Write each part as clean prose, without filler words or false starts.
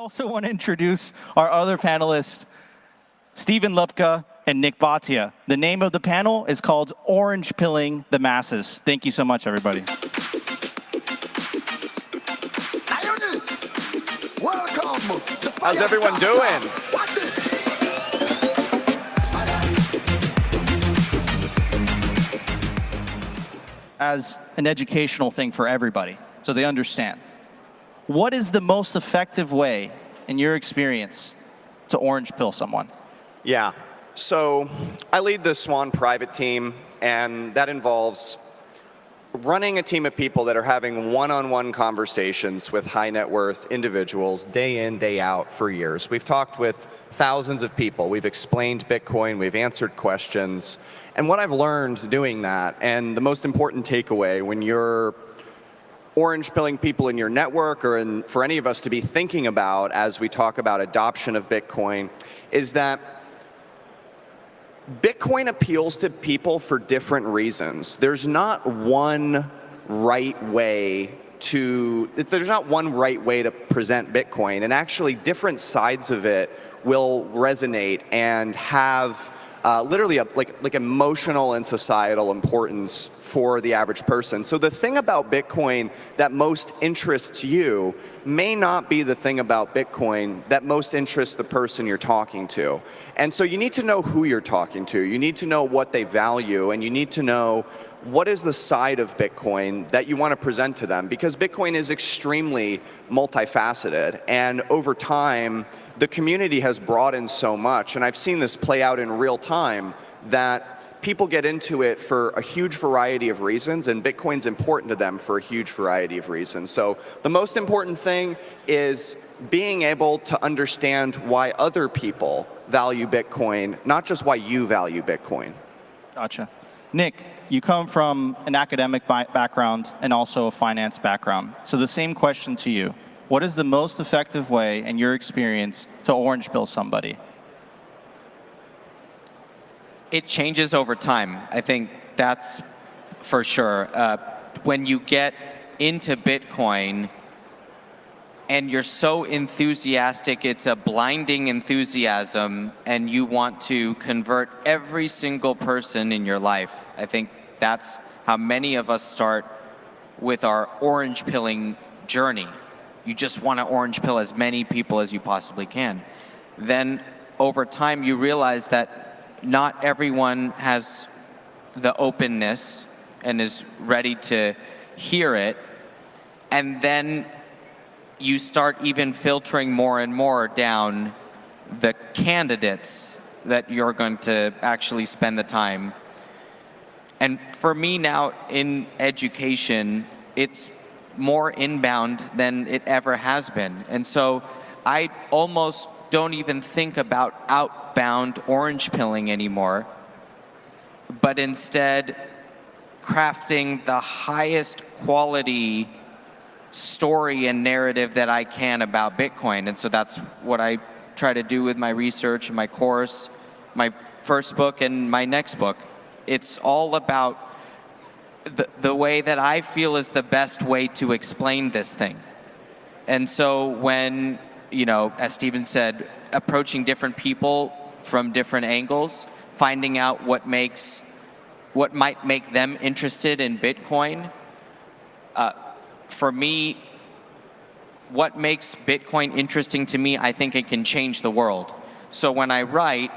also want to introduce our other panelists, Stephen Lubka and Nick Bhatia. The name of the panel is called Orange Pilling the Masses. Thank you so much, everybody. Welcome. How's everyone doing? Watch this. As an educational thing for everybody, so they understand. What is the most effective way, in your experience, to orange pill someone? Yeah, so I lead the Swan private team, and that involves running a team of people that are having one-on-one conversations with high net worth individuals day in, day out for years. We've talked with thousands of people. We've explained Bitcoin. We've answered questions. And what I've learned doing that, and the most important takeaway when you're orange pilling people in your network, or for any of us to be thinking about as we talk about adoption of Bitcoin, is that Bitcoin appeals to people for different reasons. There's not one right way to present Bitcoin, and actually different sides of it will resonate and have literally like emotional and societal importance for the average person. So the thing about Bitcoin that most interests you may not be the thing about Bitcoin that most interests the person you're talking to. And so you need to know who you're talking to. You need to know what they value, and you need to know what is the side of Bitcoin that you want to present to them, because Bitcoin is extremely multifaceted, and over time the community has broadened so much, and I've seen this play out in real time, that people get into it for a huge variety of reasons, and Bitcoin's important to them for a huge variety of reasons. So the most important thing is being able to understand why other people value Bitcoin, not just why you value Bitcoin. Gotcha. Nick, you come from an academic background and also a finance background. So the same question to you. What is the most effective way, in your experience, to orange pill somebody? It changes over time. I think that's for sure. When you get into Bitcoin and you're so enthusiastic, it's a blinding enthusiasm, and you want to convert every single person in your life. I think that's how many of us start with our orange pilling journey. You just want to orange pill as many people as you possibly can. Then over time you realize that not everyone has the openness and is ready to hear it, and then you start even filtering more and more down the candidates that you're going to actually spend the time. And for me now in education, it's more inbound than it ever has been. And so I almost don't even think about outbound orange pilling anymore, but instead crafting the highest quality story and narrative that I can about Bitcoin. And so that's what I try to do with my research and my course, my first book and my next book. It's all about the way that I feel is the best way to explain this thing. And so when, as Stephen said, approaching different people from different angles, finding out what might make them interested in Bitcoin, for me, what makes Bitcoin interesting to me, I think it can change the world. So when I write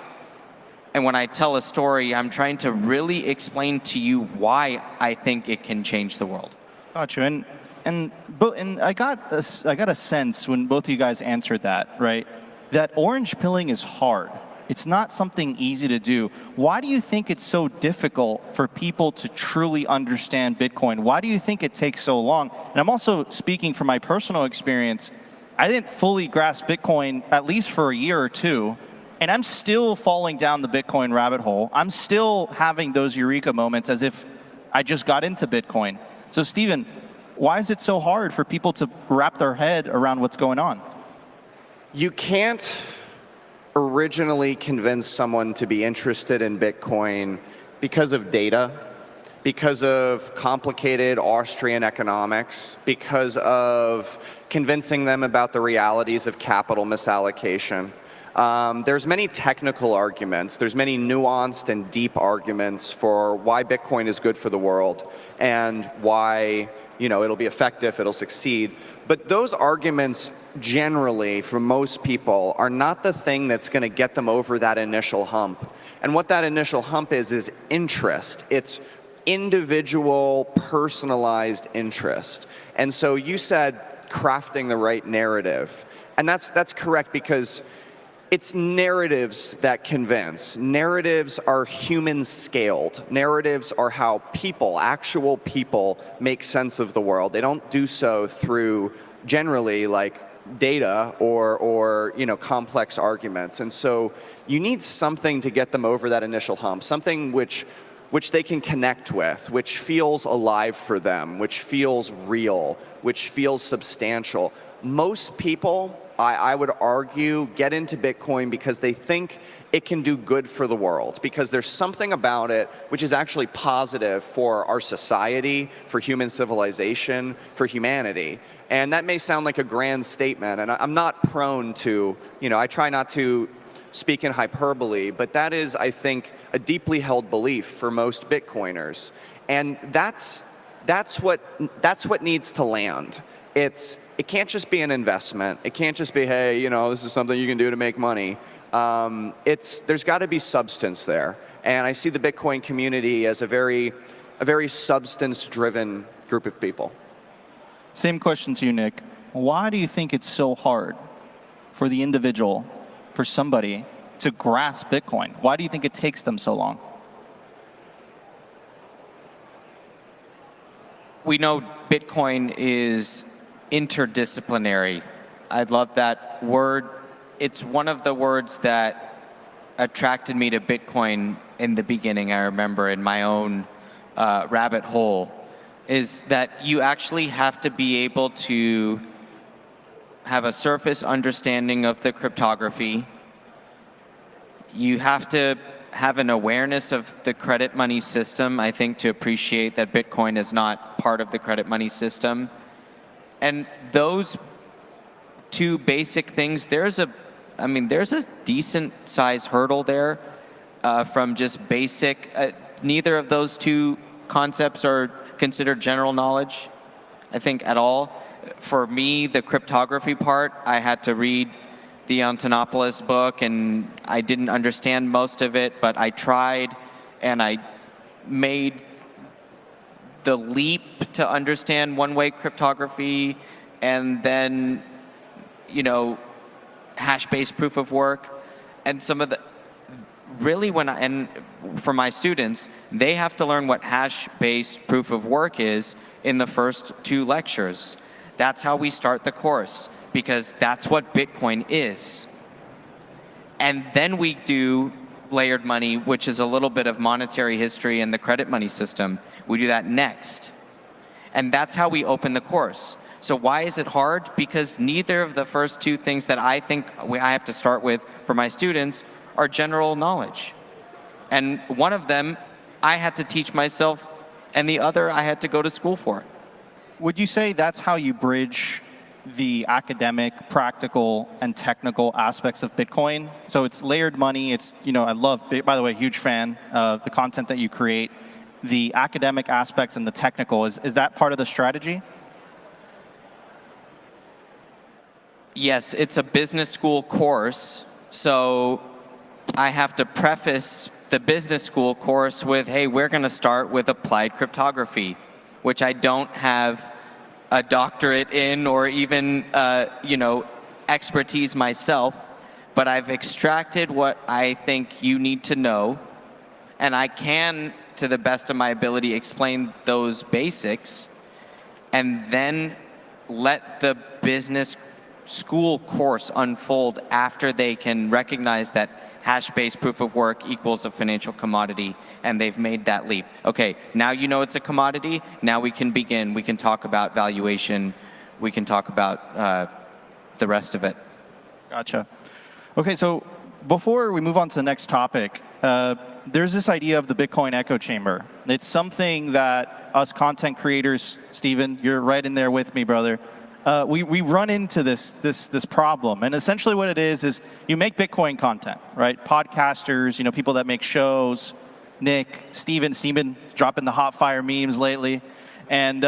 and when I tell a story, I'm trying to really explain to you why I think it can change the world. Gotcha. And I got a sense when both of you guys answered that, right? That orange pilling is hard. It's not something easy to do. Why do you think it's so difficult for people to truly understand Bitcoin? Why do you think it takes so long? And I'm also speaking from my personal experience. I didn't fully grasp Bitcoin, at least for a year or two, and I'm still falling down the Bitcoin rabbit hole. I'm still having those eureka moments as if I just got into Bitcoin. So Stephen, why is it so hard for people to wrap their head around what's going on? You can't originally convince someone to be interested in Bitcoin because of data. because of complicated Austrian economics, because of convincing them about the realities of capital misallocation. There's many technical arguments, there's many nuanced and deep arguments for why Bitcoin is good for the world and why it'll be effective, it'll succeed. But those arguments generally, for most people, are not the thing that's going to get them over that initial hump. And what that initial hump is interest. It's individual, personalized interest. And so you said crafting the right narrative. And that's correct, because it's narratives that convince. Narratives are human scaled. Narratives are how people, actual people, make sense of the world. They don't do so through generally like data or complex arguments. And so you need something to get them over that initial hump, something which they can connect with, which feels alive for them, which feels real, which feels substantial. Most people, I would argue, get into Bitcoin because they think it can do good for the world, because there's something about it which is actually positive for our society, for human civilization, for humanity. And that may sound like a grand statement, and I'm not prone to, I try not to speak in hyperbole, but that is, I think, a deeply held belief for most Bitcoiners. And that's what needs to land. It can't just be an investment. It can't just be, hey, this is something you can do to make money. There's got to be substance there. And I see the Bitcoin community as a very substance-driven group of people. Same question to you, Nick. Why do you think it's so hard for the individual, for somebody, to grasp Bitcoin? Why do you think it takes them so long? We know Bitcoin is interdisciplinary. I love that word. It's one of the words that attracted me to Bitcoin in the beginning. I remember in my own rabbit hole, is that you actually have to be able to have a surface understanding of the cryptography. You have to have an awareness of the credit money system, I think, to appreciate that Bitcoin is not part of the credit money system. And those two basic things, there's a decent size hurdle there from just basic. Neither of those two concepts are considered general knowledge, I think, at all. For me, the cryptography part, I had to read the Antonopoulos book, and I didn't understand most of it, but I tried, and I made the leap to understand one-way cryptography, and then, hash-based proof of work, and some of the, really and for my students, they have to learn what hash-based proof of work is in the first 2 lectures. That's how we start the course, because that's what Bitcoin is. And then we do layered money, which is a little bit of monetary history and the credit money system. We do that next. And that's how we open the course. So why is it hard? Because neither of the first 2 things that I think I have to start with for my students are general knowledge. And one of them I had to teach myself, and the other I had to go to school for. Would you say that's how you bridge the academic, practical, and technical aspects of Bitcoin? So it's layered money. It's, I love, by the way, huge fan of the content that you create. The academic aspects and the technical, is that part of the strategy? Yes, it's a business school course. So I have to preface the business school course with, hey, we're going to start with applied cryptography, which I don't have a doctorate in or even, expertise myself, but I've extracted what I think you need to know, and I can, to the best of my ability, explain those basics, and then let the business school course unfold after they can recognize that hash-based proof of work equals a financial commodity, and they've made that leap. Okay, now you know it's a commodity. Now we can begin. We can talk about valuation. We can talk about the rest of it. Gotcha. Okay, so before we move on to the next topic, there's this idea of the Bitcoin echo chamber. It's something that us content creators, Steven, you're right in there with me, brother. We run into this problem, and essentially what it is you make Bitcoin content, right? Podcasters, people that make shows, Nick, Steven dropping the hot fire memes lately, and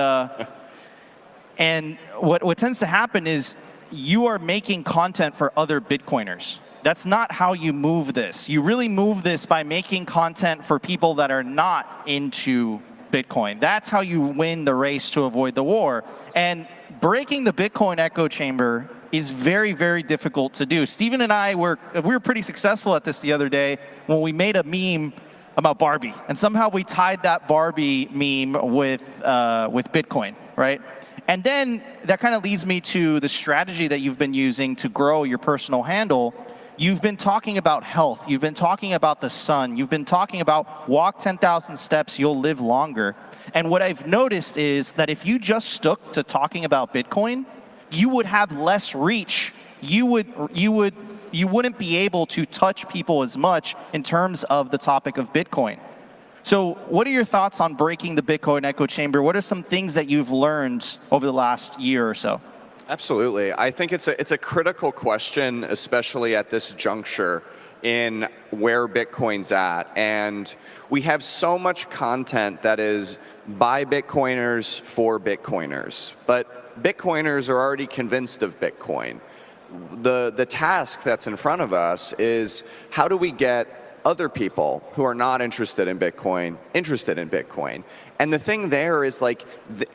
what tends to happen is you are making content for other Bitcoiners. That's not how you move this. You really move this by making content for people that are not into Bitcoin. That's how you win the race to avoid the war. And breaking the Bitcoin echo chamber is very, very difficult to do. Steven and I we were pretty successful at this the other day when we made a meme about Barbie, and somehow we tied that Barbie meme with Bitcoin, right? And then that kind of leads me to the strategy that you've been using to grow your personal handle. You've been talking about health. You've been talking about the sun. You've been talking about walk 10,000 steps, you'll live longer. And what I've noticed is that if you just stuck to talking about Bitcoin, you would have less reach. You wouldn't be able to touch people as much in terms of the topic of Bitcoin. So what are your thoughts on breaking the Bitcoin echo chamber? What are some things that you've learned over the last year or so? Absolutely. I think it's a critical question, especially at this juncture in where Bitcoin's at. And we have so much content that is by Bitcoiners for Bitcoiners. But Bitcoiners are already convinced of Bitcoin. The task that's in front of us is how do we get other people who are not interested in Bitcoin interested in Bitcoin? And the thing there is, like,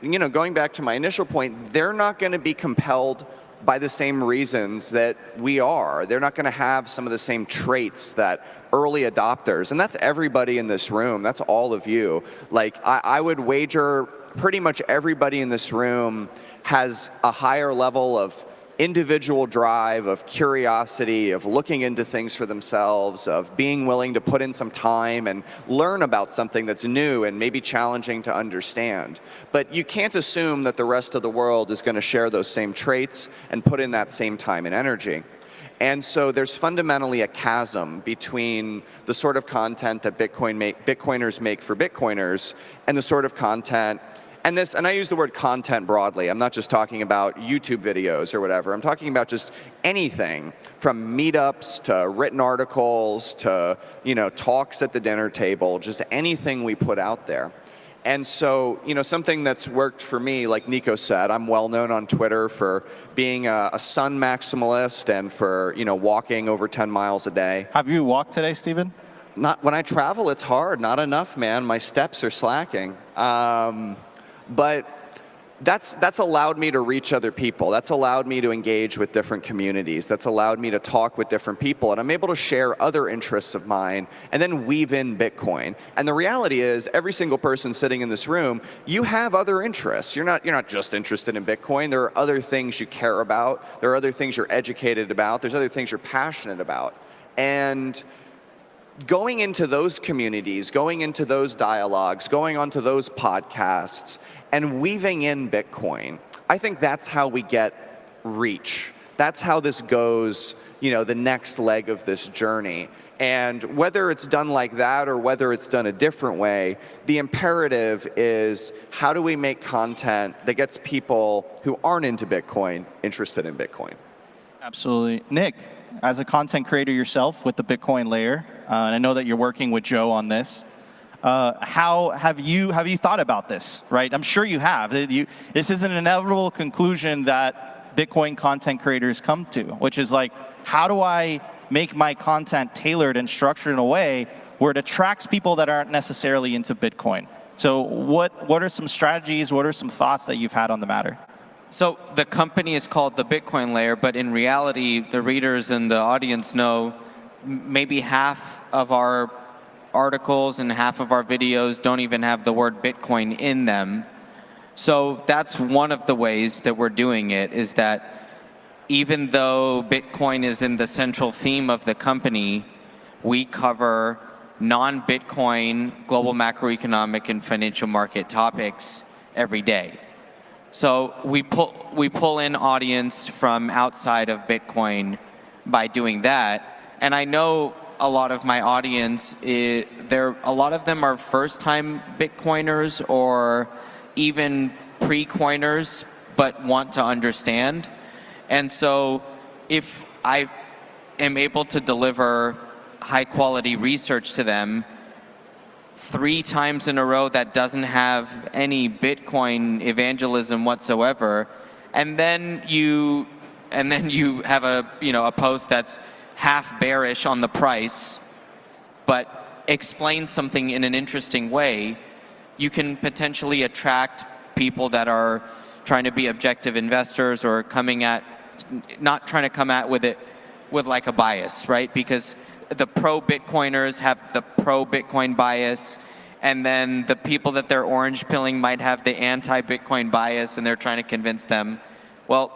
going back to my initial point, they're not going to be compelled by the same reasons that we are. They're not going to have some of the same traits that early adopters, and that's everybody in this room, that's all of you. Like, I would wager pretty much everybody in this room has a higher level of individual drive, of curiosity, of looking into things for themselves, of being willing to put in some time and learn about something that's new and maybe challenging to understand. But you can't assume that the rest of the world is going to share those same traits and put in that same time and energy. And so there's fundamentally a chasm between the sort of content that Bitcoiners make for Bitcoiners and the sort of content. And I use the word content broadly. I'm not just talking about YouTube videos or whatever. I'm talking about just anything from meetups to written articles to, talks at the dinner table, just anything we put out there. And so, something that's worked for me, like Nico said, I'm well known on Twitter for being a sun maximalist and for, walking over 10 miles a day. Have you walked today, Steven? Not when I travel, it's hard. Not enough, man. My steps are slacking. But that's allowed me to reach other people. That's allowed me to engage with different communities. That's allowed me to talk with different people. And I'm able to share other interests of mine and then weave in Bitcoin. And the reality is, every single person sitting in this room, you have other interests. You're not just interested in Bitcoin. There are other things you care about. There are other things you're educated about. There's other things you're passionate about. And going into those communities, going into those dialogues, going onto those podcasts, and weaving in Bitcoin, I think that's how we get reach. That's how this goes, the next leg of this journey. And whether it's done like that or whether it's done a different way, the imperative is how do we make content that gets people who aren't into Bitcoin interested in Bitcoin? Absolutely. Nick, as a content creator yourself with the Bitcoin layer, and I know that you're working with Joe on this, how have you thought about this, right? I'm sure you have. This is an inevitable conclusion that Bitcoin content creators come to, which is like, how do I make my content tailored and structured in a way where it attracts people that aren't necessarily into Bitcoin? So what are some strategies, what are some thoughts that you've had on the matter? So the company is called the Bitcoin layer, but in reality, the readers and the audience know maybe half of our articles and half of our videos don't even have the word Bitcoin in them. So that's one of the ways that we're doing it, is that even though Bitcoin is in the central theme of the company, we cover non-Bitcoin global macroeconomic and financial market topics every day. So we pull in audience from outside of Bitcoin by doing that. And I know a lot of my audience, a lot of them are first-time Bitcoiners or even pre-coiners, but want to understand. And so if I am able to deliver high-quality research to them 3 times in a row that doesn't have any Bitcoin evangelism whatsoever, and then you have a post that's half bearish on the price, but explains something in an interesting way, you can potentially attract people that are trying to be objective investors or not trying to come at with it with like a bias, right? Because the pro-Bitcoiners have the pro-Bitcoin bias, and then the people that they're orange pilling might have the anti-Bitcoin bias, and they're trying to convince them. Well,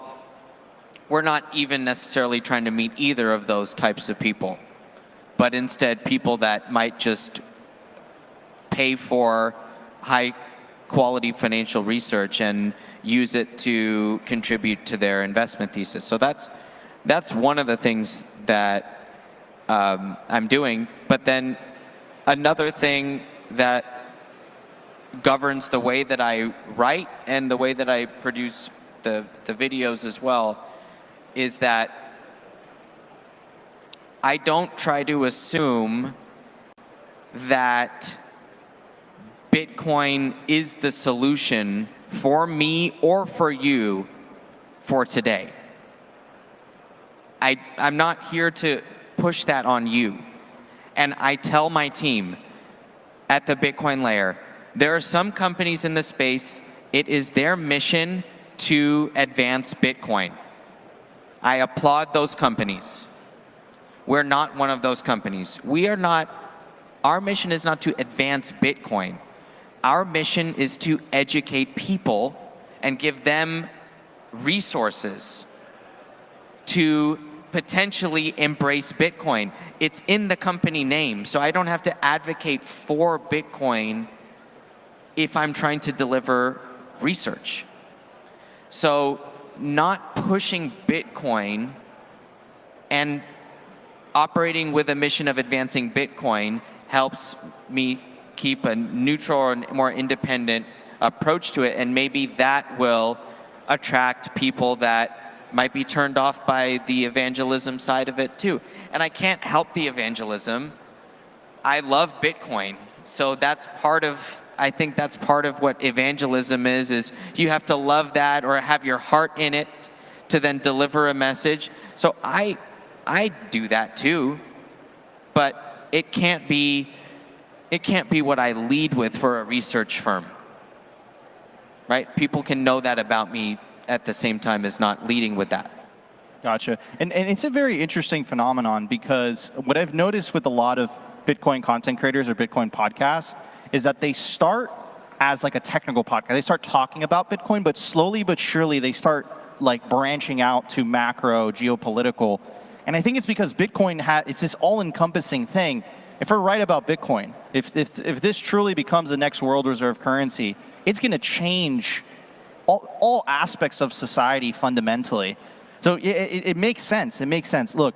we're not even necessarily trying to meet either of those types of people, but instead people that might just pay for high-quality financial research and use it to contribute to their investment thesis. So that's one of the things that I'm doing. But then another thing that governs the way that I write and the way that I produce the videos as well is that I don't try to assume that Bitcoin is the solution for me or for you for today. I'm not here to push that on you. And I tell my team at the Bitcoin layer, there are some companies in the space, it is their mission to advance Bitcoin. I applaud those companies. We're not one of those companies. Our mission is not to advance Bitcoin. Our mission is to educate people and give them resources to potentially embrace Bitcoin. It's in the company name, so I don't have to advocate for Bitcoin if I'm trying to deliver research. So not pushing Bitcoin and operating with a mission of advancing Bitcoin helps me keep a neutral and more independent approach to it, and maybe that will attract people that might be turned off by the evangelism side of it too. And I can't help the evangelism. I love Bitcoin, so I think that's part of what evangelism is you have to love that or have your heart in it to then deliver a message. So I do that too, but it can't be what I lead with for a research firm, right? People can know that about me at the same time as not leading with that. Gotcha. And it's a very interesting phenomenon, because what I've noticed with a lot of Bitcoin content creators or Bitcoin podcasts is that they start as like a technical podcast. They start talking about Bitcoin, but slowly but surely they start like branching out to macro, geopolitical. And I think it's because Bitcoin it's this all-encompassing thing. If we're right about Bitcoin, if this truly becomes the next world reserve currency, it's going to change all aspects of society fundamentally. So it makes sense. It makes sense. Look,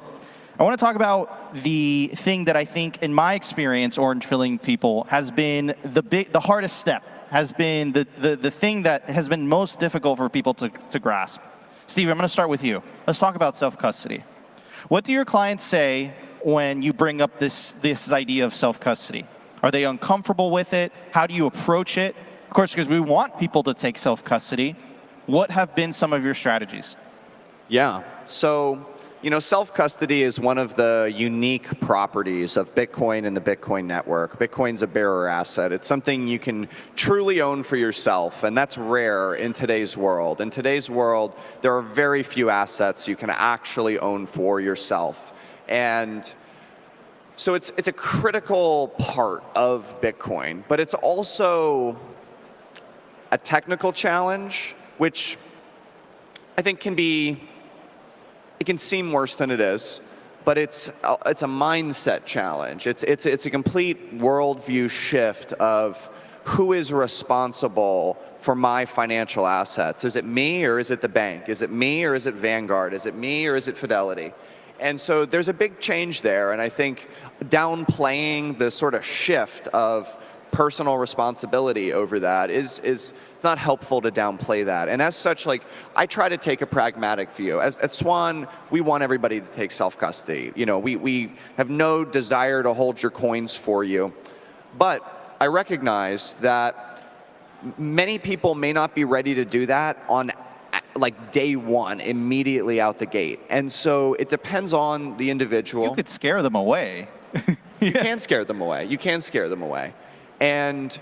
I want to talk about the thing that I think, in my experience, orange pilling people, has been the hardest step, has been the thing that has been most difficult for people to grasp. Steve, I'm going to start with you. Let's talk about self-custody. What do your clients say when you bring up this idea of self-custody? Are they uncomfortable with it? How do you approach it? Of course, because we want people to take self-custody. What have been some of your strategies? Yeah, so self-custody is one of the unique properties of Bitcoin and the Bitcoin network. Bitcoin's a bearer asset. It's something you can truly own for yourself, and that's rare in today's world. In today's world, there are very few assets you can actually own for yourself. And so it's a critical part of Bitcoin, but it's also a technical challenge, which I think it can seem worse than it is, but it's a mindset challenge. It's a complete worldview shift of who is responsible for my financial assets. Is it me or is it the bank? Is it me or is it Vanguard? Is it me or is it Fidelity? And so there's a big change there, and I think downplaying the sort of shift of personal responsibility over that is it's not helpful to downplay that. And as such, like, I try to take a pragmatic view. At Swan, we want everybody to take self-custody. You know, we have no desire to hold your coins for you. But I recognize that many people may not be ready to do that on like day one, immediately out the gate. And so it depends on the individual. You could scare them away. You can scare them away. You can scare them away. And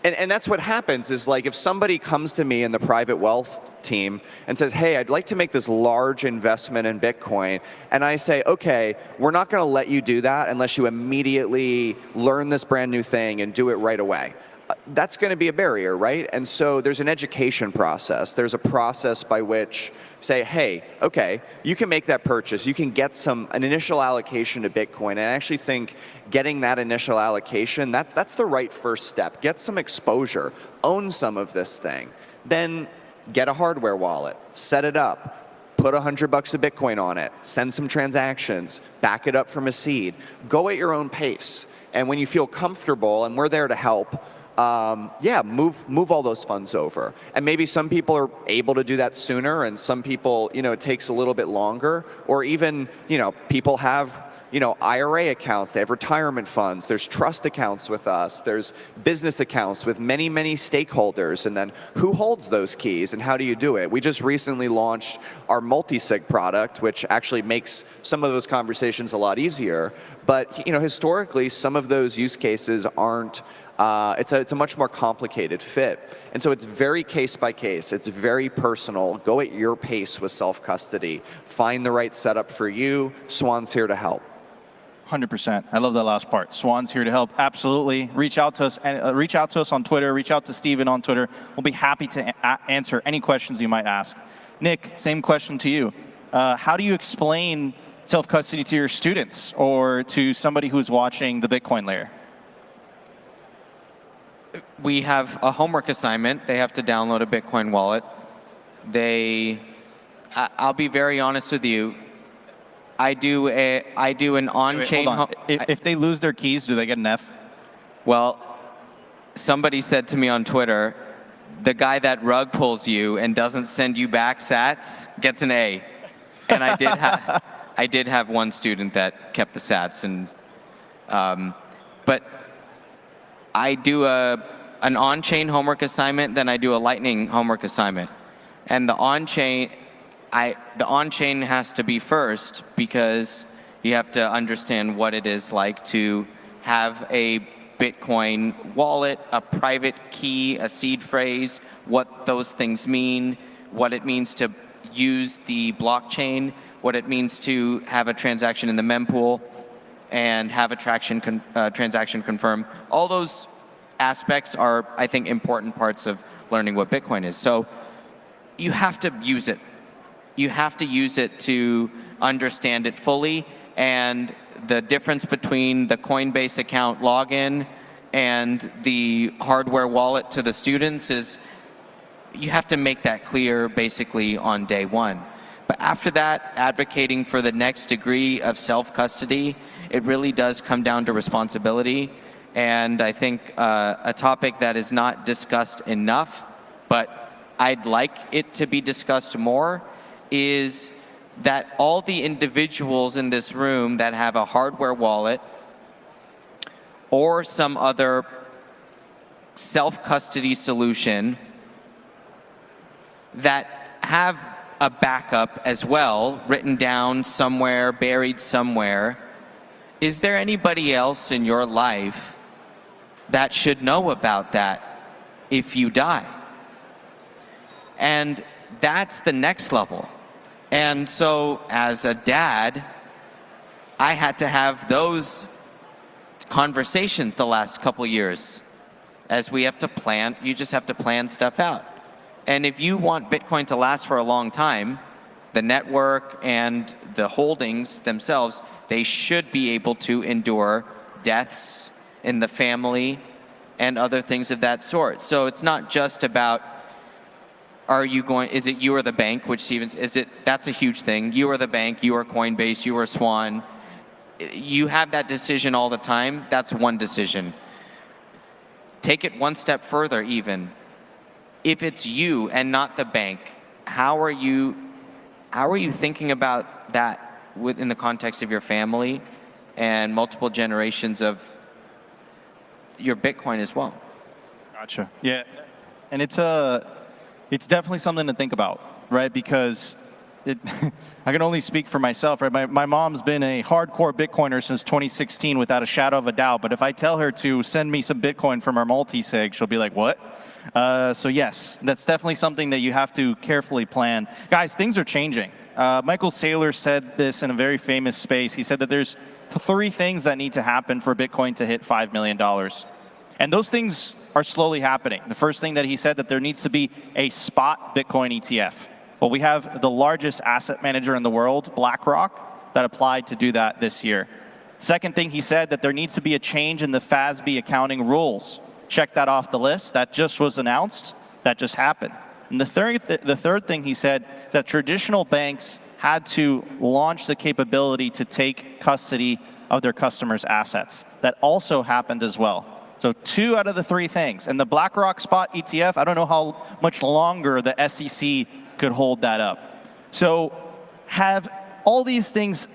that's what happens is, like, if somebody comes to me in the private wealth team and says, hey, I'd like to make this large investment in Bitcoin, and I say, okay, we're not going to let you do that unless you immediately learn this brand new thing and do it right away. That's going to be a barrier, right? And so there's an education process. There's a process by which say, hey, okay, you can make that purchase. You can get an initial allocation to Bitcoin. And I actually think getting that initial allocation, that's the right first step. Get some exposure. Own some of this thing. Then get a hardware wallet. Set it up. Put $100 of Bitcoin on it. Send some transactions. Back it up from a seed. Go at your own pace. And when you feel comfortable, and we're there to help, move all those funds over. And maybe some people are able to do that sooner, and some people, it takes a little bit longer. Or even, people have, IRA accounts, they have retirement funds, there's trust accounts with us, there's business accounts with many, many stakeholders, and then who holds those keys and how do you do it? We just recently launched our multi-sig product, which actually makes some of those conversations a lot easier. But, historically, some of those use cases aren't. It's a much more complicated fit. And so it's very case by case. It's very personal. Go at your pace with self-custody. Find the right setup for you. Swan's here to help. 100%. I love that last part. Swan's here to help. Absolutely. Reach out to us. Reach out to us on Twitter. Reach out to Steven on Twitter. We'll be happy to answer any questions you might ask. Nick, same question to you. How do you explain self-custody to your students or to somebody who's watching the Bitcoin layer? We have a homework assignment. They have to download a Bitcoin wallet. I'll be very honest with you. I do an on-chain. If they lose their keys, do they get an F? Well, somebody said to me on Twitter, the guy that rug pulls you and doesn't send you back sats gets an A. And I did have one student that kept the sats, but I do an on-chain homework assignment, then I do a Lightning homework assignment. And the on-chain has to be first because you have to understand what it is like to have a Bitcoin wallet, a private key, a seed phrase, what those things mean, what it means to use the blockchain, what it means to have a transaction in the mempool, and have a transaction confirm. All those aspects are, I think, important parts of learning what Bitcoin is. So you have to use it. You have to use it to understand it fully. And the difference between the Coinbase account login and the hardware wallet to the students is you have to make that clear basically on day one. But after that, advocating for the next degree of self-custody, it really does come down to responsibility. And I think a topic that is not discussed enough, but I'd like it to be discussed more, is that all the individuals in this room that have a hardware wallet or some other self-custody solution that have a backup as well, written down somewhere, buried somewhere. Is there anybody else in your life that should know about that if you die? And that's the next level. And so as a dad, I had to have those conversations the last couple years. As we have to plan, you just have to plan stuff out. And if you want Bitcoin to last for a long time, the network and the holdings themselves, they should be able to endure deaths in the family and other things of that sort. So it's not just about Are you going? Is it you or the bank? Which Stevens is it? That's a huge thing. You or the bank. You or Coinbase. You or Swan. You have that decision all the time. That's one decision. Take it one step further, even. If it's you and not the bank, how are you thinking about that within the context of your family and multiple generations of your Bitcoin as well? Gotcha. Yeah, and it's definitely something to think about, right? Because I can only speak for myself, right? My mom's been a hardcore Bitcoiner since 2016 without a shadow of a doubt. But if I tell her to send me some Bitcoin from our multi-sig, she'll be like, what? So yes, that's definitely something that you have to carefully plan. Guys, things are changing. Michael Saylor said this in a very famous space. He said that there's 3 things that need to happen for Bitcoin to hit $5 million. And those things are slowly happening. The first thing that he said, that there needs to be a spot Bitcoin ETF. Well, we have the largest asset manager in the world, BlackRock, that applied to do that this year. Second thing he said, that there needs to be a change in the FASB accounting rules. Check that off the list. That just was announced. That just happened. And the third thing he said is that traditional banks had to launch the capability to take custody of their customers' assets. That also happened as well. So 2 out of the 3 things. And the BlackRock spot ETF, I don't know how much longer the SEC could hold that up. So have all these things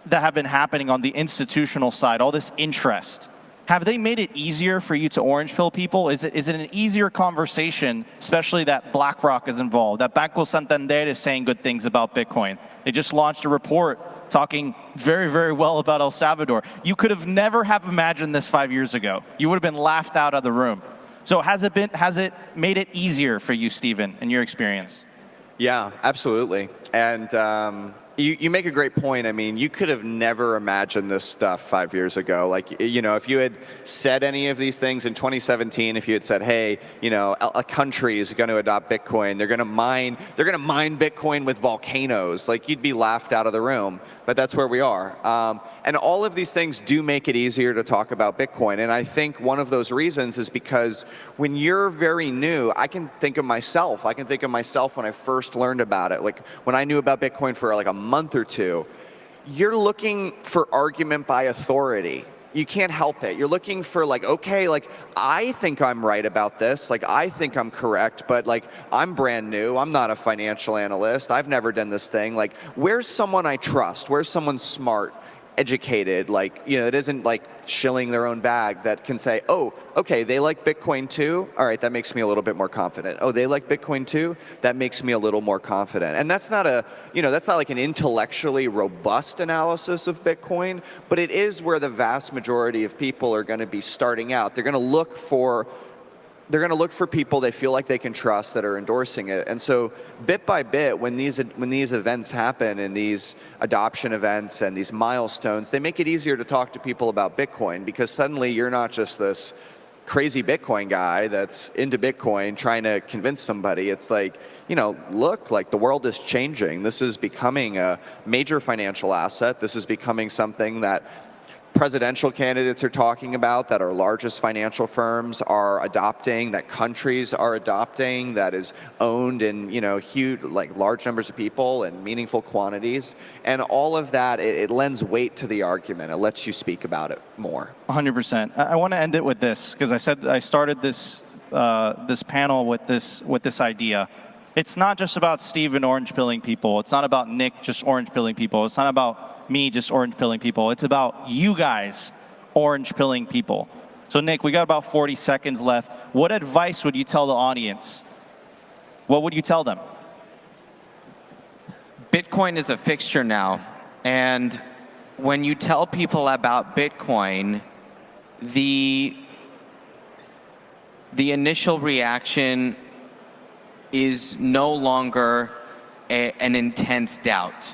that have been happening on the institutional side, all this interest, have they made it easier for you to orange pill people? Is it an easier conversation, especially that BlackRock is involved, that Banco Santander is saying good things about Bitcoin? They just launched a report talking very, very well about El Salvador. You could have never have imagined this 5 years ago. You would have been laughed out of the room. So has it made it easier for you, Steven, in your experience? Yeah, absolutely. And you make a great point. I mean, you could have never imagined this stuff 5 years ago. Like, you know, if you had said any of these things in 2017, if you had said, hey, you know, a country is going to adopt Bitcoin, they're going to mine Bitcoin with volcanoes, like, you'd be laughed out of the room. But that's where we are. And all of these things do make it easier to talk about Bitcoin. And I think one of those reasons is because when you're very new, I can think of myself when I first learned about it. Like, when I knew about Bitcoin for like a month or 2, you're looking for argument by authority. You can't help it. You're looking for, like, okay, like, I think I'm right about this. Like, I think I'm correct, but, like, I'm brand new. I'm not a financial analyst. I've never done this thing. Like, where's someone I trust? Where's someone smart, educated, like, you know, it isn't like shilling their own bag, that can say, oh, okay, they like Bitcoin too? All right, that makes me a little bit more confident. Oh, they like Bitcoin too? That makes me a little more confident. And that's not that's not like an intellectually robust analysis of Bitcoin, but it is where the vast majority of people are going to be starting out. They're going to look for people they feel like they can trust that are endorsing it. And so bit by bit, when these events happen, and these adoption events and these milestones, they make it easier to talk to people about Bitcoin, because suddenly you're not just this crazy Bitcoin guy that's into Bitcoin trying to convince somebody. It's like, you know, look, like, the world is changing. This is becoming a major financial asset. This is becoming something that presidential candidates are talking about, that our largest financial firms are adopting, that countries are adopting, that is owned in, you know, huge, like, large numbers of people and meaningful quantities. And all of that, it lends weight to the argument. It lets you speak about it more. 100%. I want to end it with this, because I said I started this this panel with this idea. It's not just about Steven orange pilling people. It's not about Nick just orange pilling people. It's not about me just orange pilling people. It's about you guys orange pilling people. So Nick, we got about 40 seconds left. What advice would you tell the audience? What would you tell them? Bitcoin is a fixture now. And when you tell people about Bitcoin, the initial reaction is no longer an intense doubt.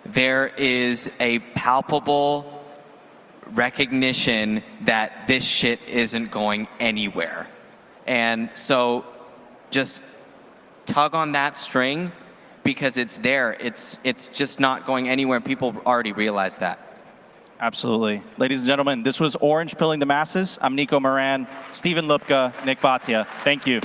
There is a palpable recognition that this shit isn't going anywhere. And so just tug on that string, because it's there. It's just not going anywhere. People already realize that. Absolutely. Ladies and gentlemen, this was Orange Pilling the Masses. I'm Nico Moran, Steven Lubka, Nick Bhatia. Thank you.